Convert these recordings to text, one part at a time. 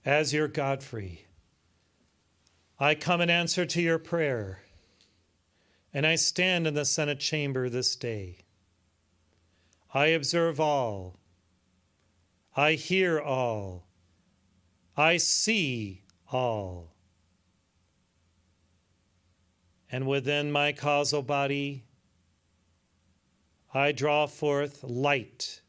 As your Godfrey, I come in answer to your prayer, and I stand in the Senate chamber this day. I observe all. I hear all. I see all. And within my causal body, I draw forth light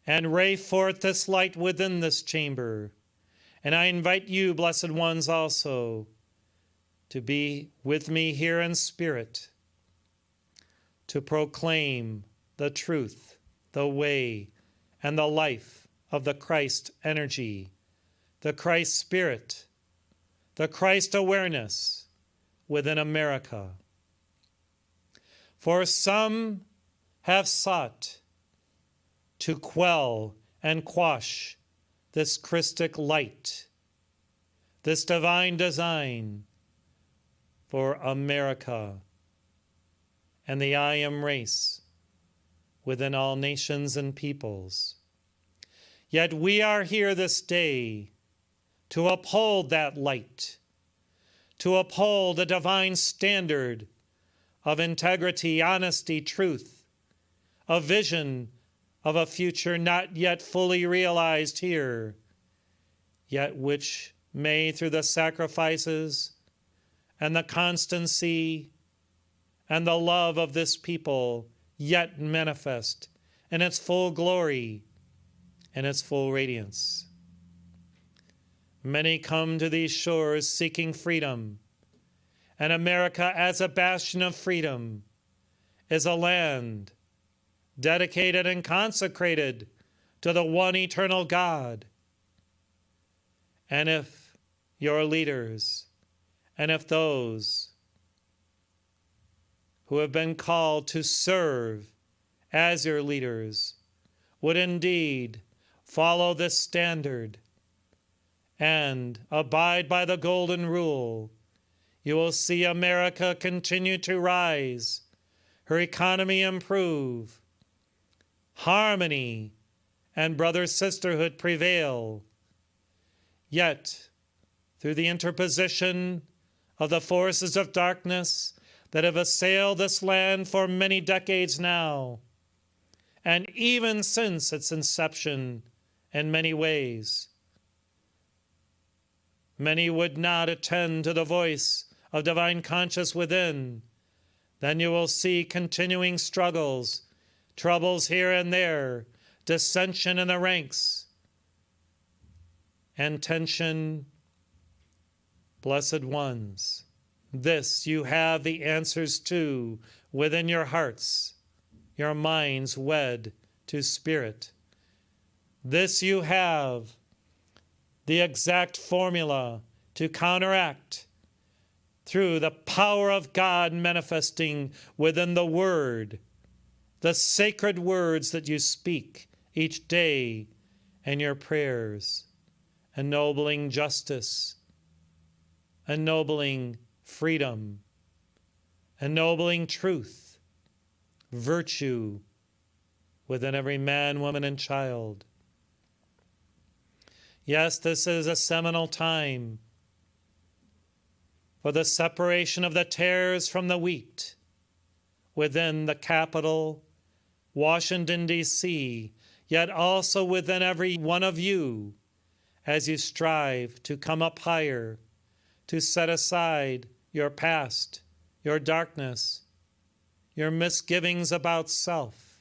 and ray forth this light within this chamber. And I invite you, blessed ones, also to be with me here in spirit, to proclaim the truth, the way, and the life of the Christ energy, the Christ spirit, the Christ awareness within America. For some have sought to quell and quash this Christic light, this divine design for America and the I Am race within all nations and peoples. Yet we are here this day to uphold that light, to uphold the divine standard of integrity, honesty, truth, a vision of a future not yet fully realized here, yet which may, through the sacrifices and the constancy and the love of this people, yet manifest in its full glory and its full radiance. Many come to these shores seeking freedom, and America, as a bastion of freedom, is a land dedicated and consecrated to the one eternal God. And if your leaders, and if those who have been called to serve as your leaders would indeed follow this standard and abide by the golden rule, you will see America continue to rise, her economy improve, harmony and brother-sisterhood prevail. Yet, through the interposition of the forces of darkness that have assailed this land for many decades now, and even since its inception in many ways, many would not attend to the voice of divine conscience within. Then you will see continuing struggles, troubles here and there, dissension in the ranks, and tension. Blessed ones, this you have the answers to within your hearts, your minds wed to spirit. This you have the exact formula to counteract through the power of God manifesting within the Word, the sacred words that you speak each day in your prayers, ennobling justice, ennobling freedom, ennobling truth, virtue within every man, woman, and child. Yes, this is a seminal time for the separation of the tares from the wheat within the capital, Washington, D.C., yet also within every one of you as you strive to come up higher, to set aside your past, your darkness, your misgivings about self.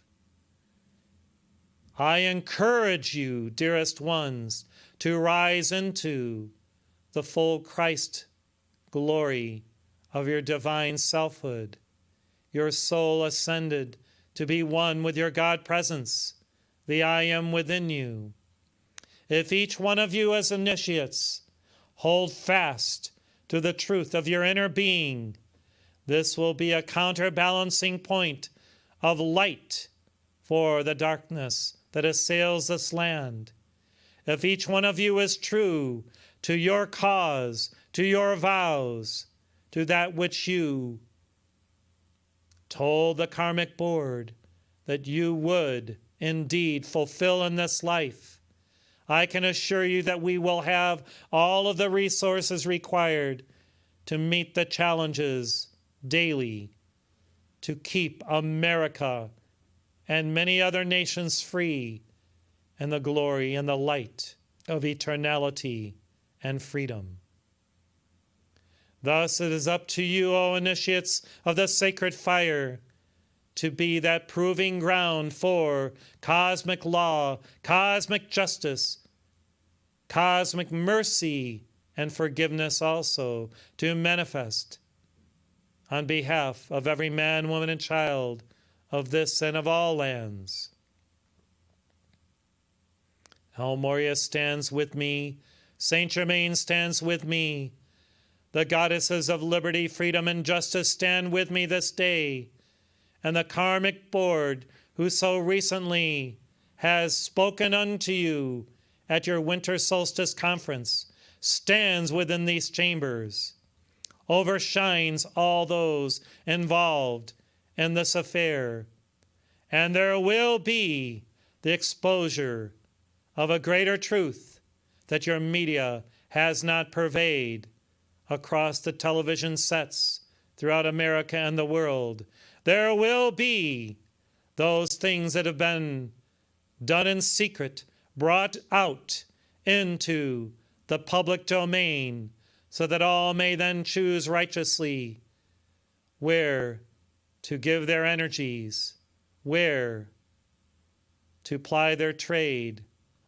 I encourage you, dearest ones, to rise into the full Christ glory of your divine selfhood, your soul ascended to be one with your God presence, the I Am within you. If each one of you as initiates hold fast to the truth of your inner being, this will be a counterbalancing point of light for the darkness that assails this land. If each one of you is true to your cause, to your vows, to that which you told the karmic board that you would indeed fulfill in this life, I can assure you that we will have all of the resources required to meet the challenges daily, to keep America and many other nations free in the glory and the light of eternality and freedom. Thus it is up to you, O initiates of the sacred fire, to be that proving ground for cosmic law, cosmic justice, cosmic mercy, and forgiveness also, to manifest on behalf of every man, woman, and child of this and of all lands. El Morya stands with me. Saint Germain stands with me. The goddesses of liberty, freedom, and justice stand with me this day. And the Karmic Board, who so recently has spoken unto you at your winter solstice conference, stands within these chambers, overshines all those involved in this affair. And there will be the exposure of a greater truth that your media has not purveyed across the television sets throughout America and the world. There will be those things that have been done in secret, brought out into the public domain, so that all may then choose righteously where to give their energies, where to ply their trade,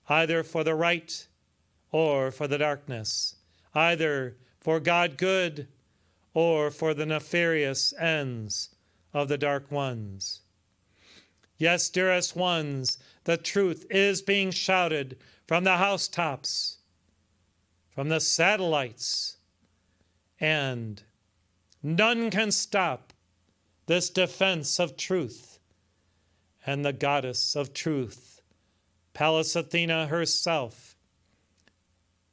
either for the right or for the darkness, either for God good or for the nefarious ends of the dark ones. Yes, dearest ones, the truth is being shouted from the housetops, from the satellites, and none can stop this defense of truth. And the goddess of truth, Pallas Athena herself,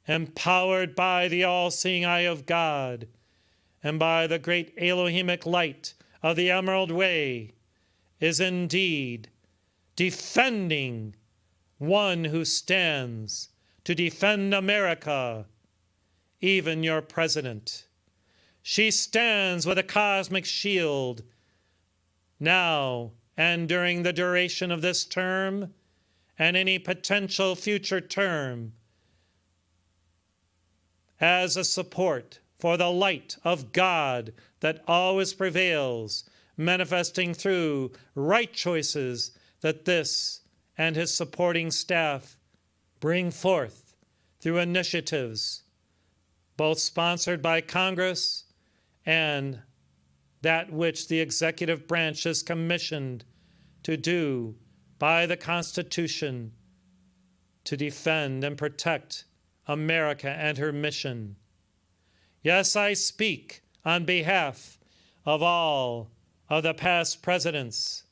empowered by the all-seeing eye of God and by the great Elohimic light of the Emerald Way, is indeed defending one who stands to defend America, even your president. She stands with a cosmic shield now and during the duration of this term and any potential future term as a support for the light of God that always prevails, manifesting through right choices that this and his supporting staff bring forth through initiatives, both sponsored by Congress and that which the executive branch is commissioned to do by the Constitution to defend and protect America and her mission. Yes, I speak on behalf of all of the past presidents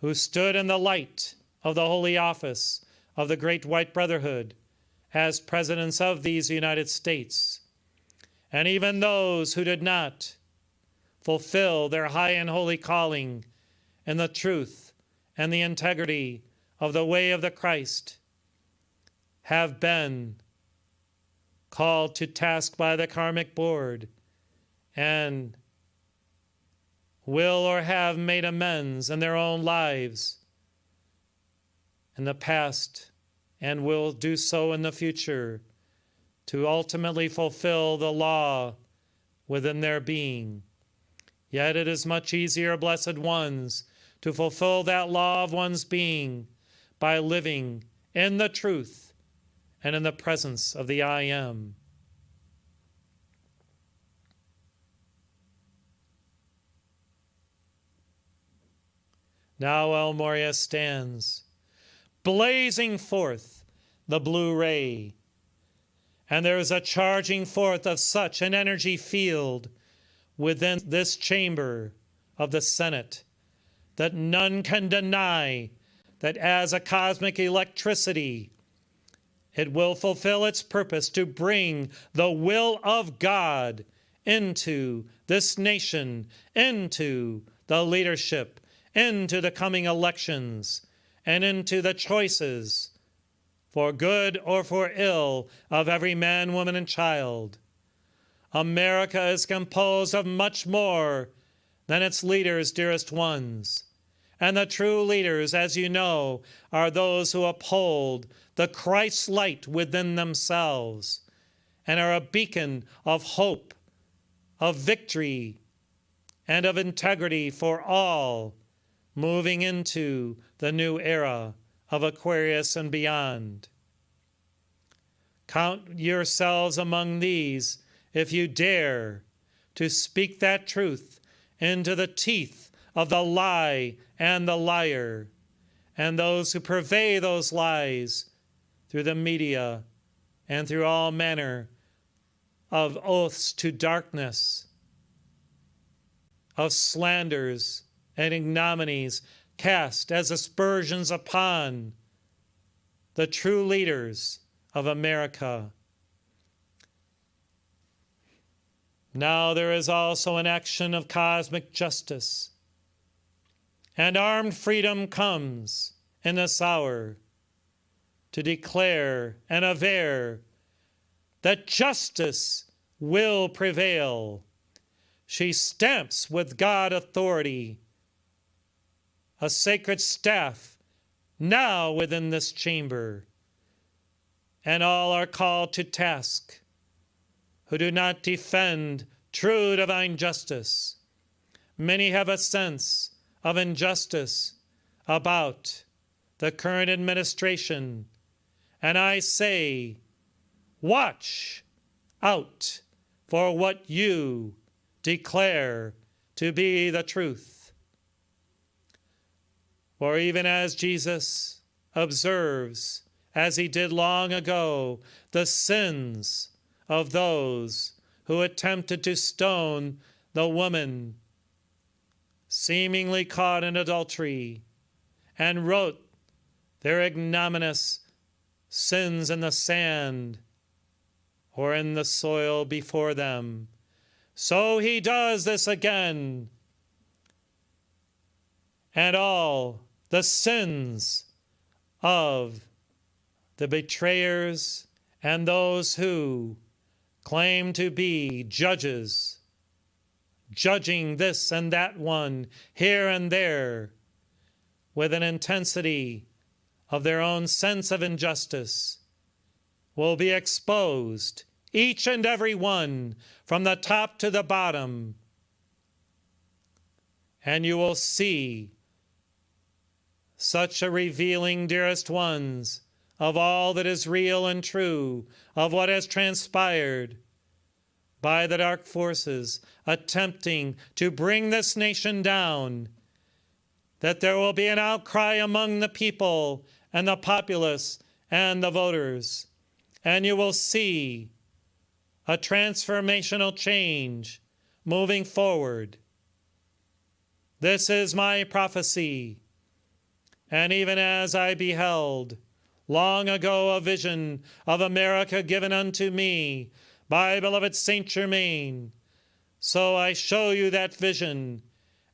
who stood in the light of the holy office of the Great White Brotherhood as presidents of these United States, and even those who did not fulfill their high and holy calling in the truth and the integrity of the way of the Christ, have been called to task by the Karmic Board and will or have made amends in their own lives in the past and will do so in the future to ultimately fulfill the law within their being. Yet it is much easier, blessed ones, to fulfill that law of one's being by living in the truth and in the presence of the I Am. Now El Morya stands, blazing forth the blue ray, and there is a charging forth of such an energy field within this chamber of the Senate that none can deny that as a cosmic electricity, it will fulfill its purpose to bring the will of God into this nation, into the leadership, into the coming elections, and into the choices for good or for ill, of every man, woman, and child. America is composed of much more than its leaders, dearest ones. And the true leaders, as you know, are those who uphold the Christ light within themselves and are a beacon of hope, of victory, and of integrity for all, moving into the new era of Aquarius and beyond. Count yourselves among these if you dare to speak that truth into the teeth of the lie and the liar, and those who purvey those lies through the media and through all manner of oaths to darkness, of slanders and ignominies cast as aspersions upon the true leaders of America. Now there is also an action of cosmic justice, and armed freedom comes in this hour to declare and aver that justice will prevail. She stamps with God authority a sacred staff now within this chamber, and all are called to task who do not defend true divine justice. Many have a sense of injustice about the current administration, and I say, watch out for what you declare to be the truth. For even as Jesus observes, as he did long ago, the sins of those who attempted to stone the woman seemingly caught in adultery, and wrote their ignominious sins in the sand or in the soil before them, so he does this again. And all the sins of the betrayers and those who claim to be judges, judging this and that one here and there with an intensity of their own sense of injustice, will be exposed, each and every one, from the top to the bottom. And you will see such a revealing, dearest ones, of all that is real and true, of what has transpired by the dark forces attempting to bring this nation down, that there will be an outcry among the people and the populace and the voters, and you will see a transformational change moving forward. This is my prophecy, and even as I beheld long ago a vision of America given unto me by beloved Saint Germain, so I show you that vision,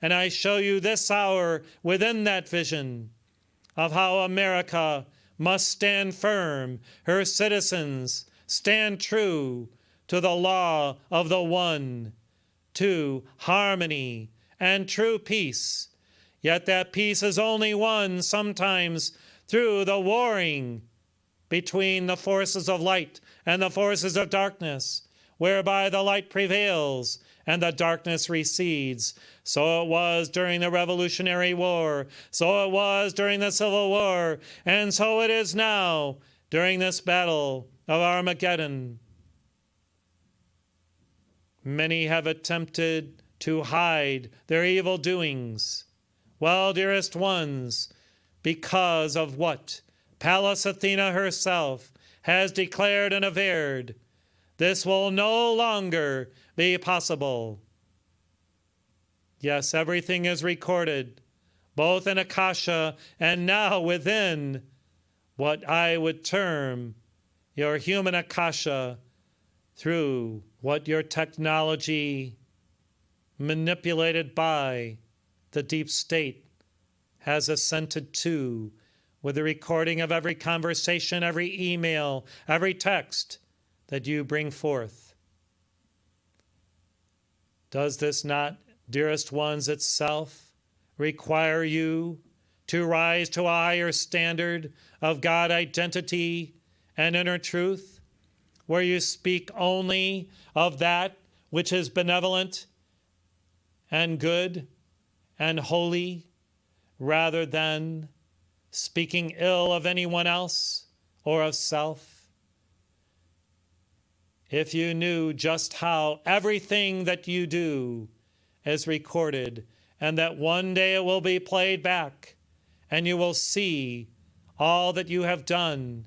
and I show you this hour within that vision of how America must stand firm, her citizens stand true to the law of the one, to harmony and true peace. Yet that peace is only won sometimes through the warring between the forces of light and the forces of darkness, whereby the light prevails and the darkness recedes. So it was during the Revolutionary War, so it was during the Civil War, and so it is now during this battle of Armageddon. Many have attempted to hide their evil doings. Well, dearest ones, because of what Pallas Athena herself has declared and averred, this will no longer be possible. Yes, everything is recorded, both in Akasha and now within what I would term your human Akasha, through what your technology, manipulated by the deep state, has assented to with the recording of every conversation, every email, every text that you bring forth. Does this not, dearest ones, itself require you to rise to a higher standard of God identity and inner truth, where you speak only of that which is benevolent and good and holy, rather than speaking ill of anyone else or of self? If you knew just how everything that you do is recorded, and that one day it will be played back, and you will see all that you have done,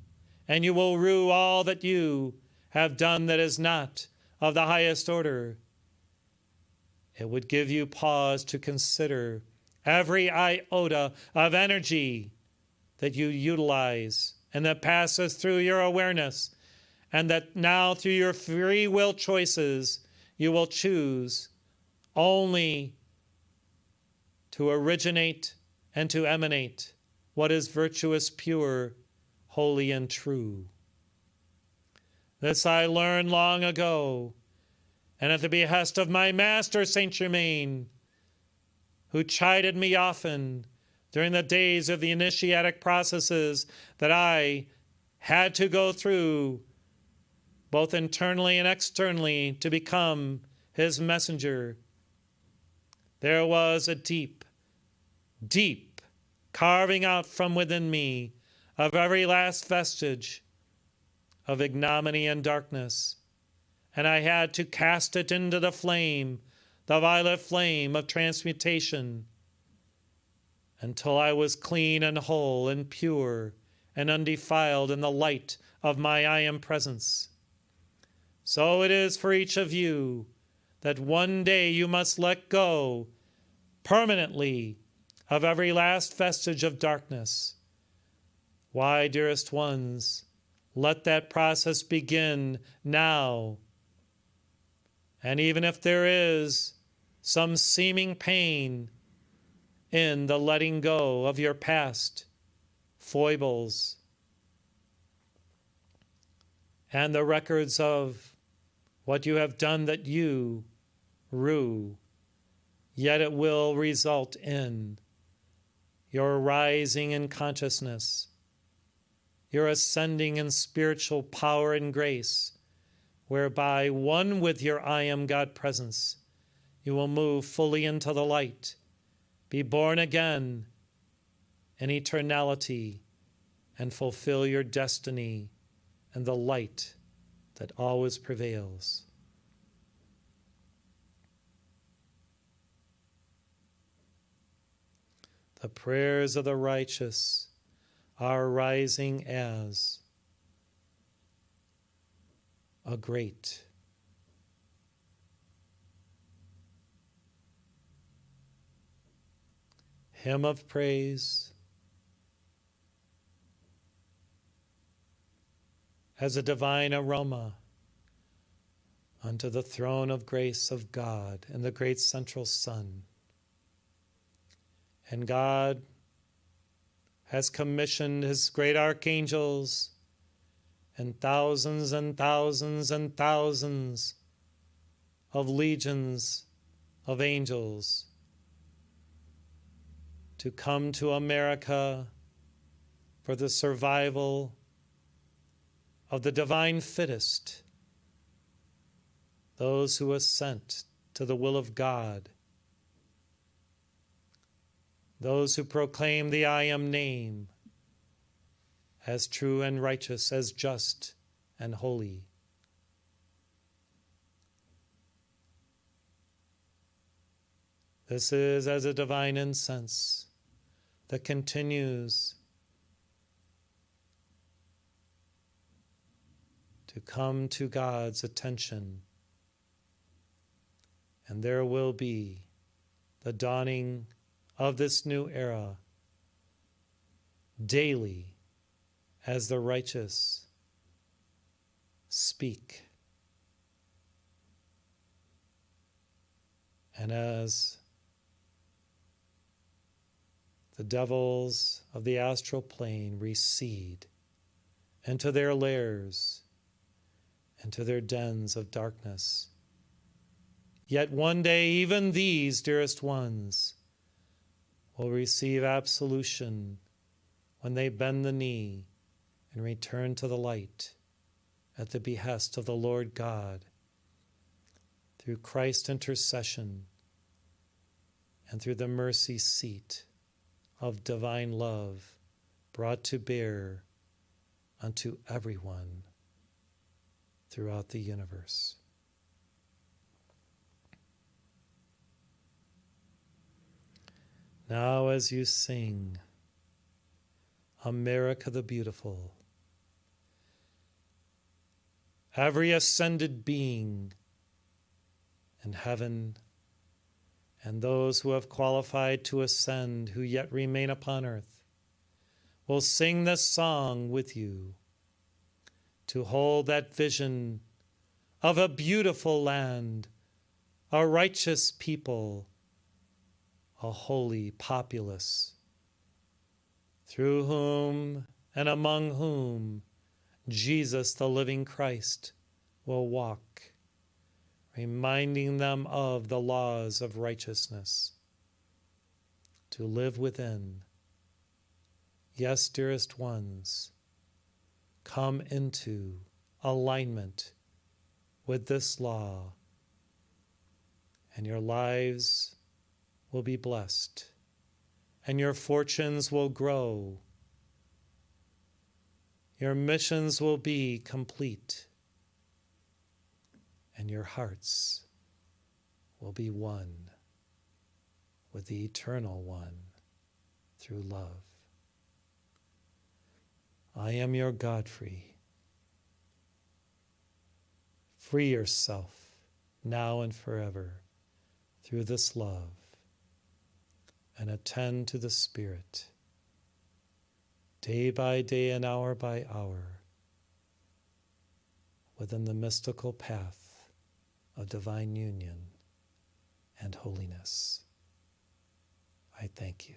and you will rue all that you have done that is not of the highest order, it would give you pause to consider every iota of energy that you utilize and that passes through your awareness, and that now through your free will choices you will choose only to originate and to emanate what is virtuous, pure, holy, and true. This I learned long ago, and at the behest of my master, Saint Germain, who chided me often during the days of the initiatic processes that I had to go through, both internally and externally, to become his messenger. There was a deep, deep carving out from within me of every last vestige of ignominy and darkness, and I had to cast it into the flame, the violet flame of transmutation, until I was clean and whole and pure and undefiled in the light of my I Am presence. So it is for each of you that one day you must let go permanently of every last vestige of darkness. Why, dearest ones, let that process begin now. And even if there is some seeming pain in the letting go of your past foibles and the records of what you have done that you rue, yet it will result in your rising in consciousness, your ascending in spiritual power and grace, whereby, one with your I Am God presence, you will move fully into the light, be born again in eternality, and fulfill your destiny and the light that always prevails. The prayers of the righteous are rising as a great hymn of praise, as a divine aroma unto the throne of grace of God and the great central sun. And God has commissioned his great archangels and thousands and thousands and thousands of legions of angels to come to America for the survival of the divine fittest, those who assent to the will of God, those who proclaim the I Am name as true and righteous, as just and holy. This is as a divine incense that continues to come to God's attention. And there will be the dawning of this new era daily as the righteous speak and as the devils of the astral plane recede into their lairs, into their dens of darkness. Yet one day even these, dearest ones, will receive absolution when they bend the knee and return to the light at the behest of the Lord God through Christ's intercession and through the mercy seat of divine love brought to bear unto everyone throughout the universe. Now as you sing America the Beautiful, every ascended being in heaven and those who have qualified to ascend who yet remain upon earth will sing this song with you to hold that vision of a beautiful land, a righteous people, a holy populace, through whom and among whom Jesus, the living Christ, will walk, reminding them of the laws of righteousness, to live within. Yes, dearest ones, come into alignment with this law, and your lives will be blessed, and your fortunes will grow. Your missions will be complete, and your hearts will be one with the Eternal One through love. I am your Godfrey. Free yourself now and forever through this love, and attend to the Spirit day by day and hour by hour within the mystical path of divine union and holiness. I thank you.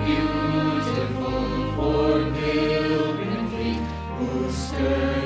Beautiful for pilgrim feet who stir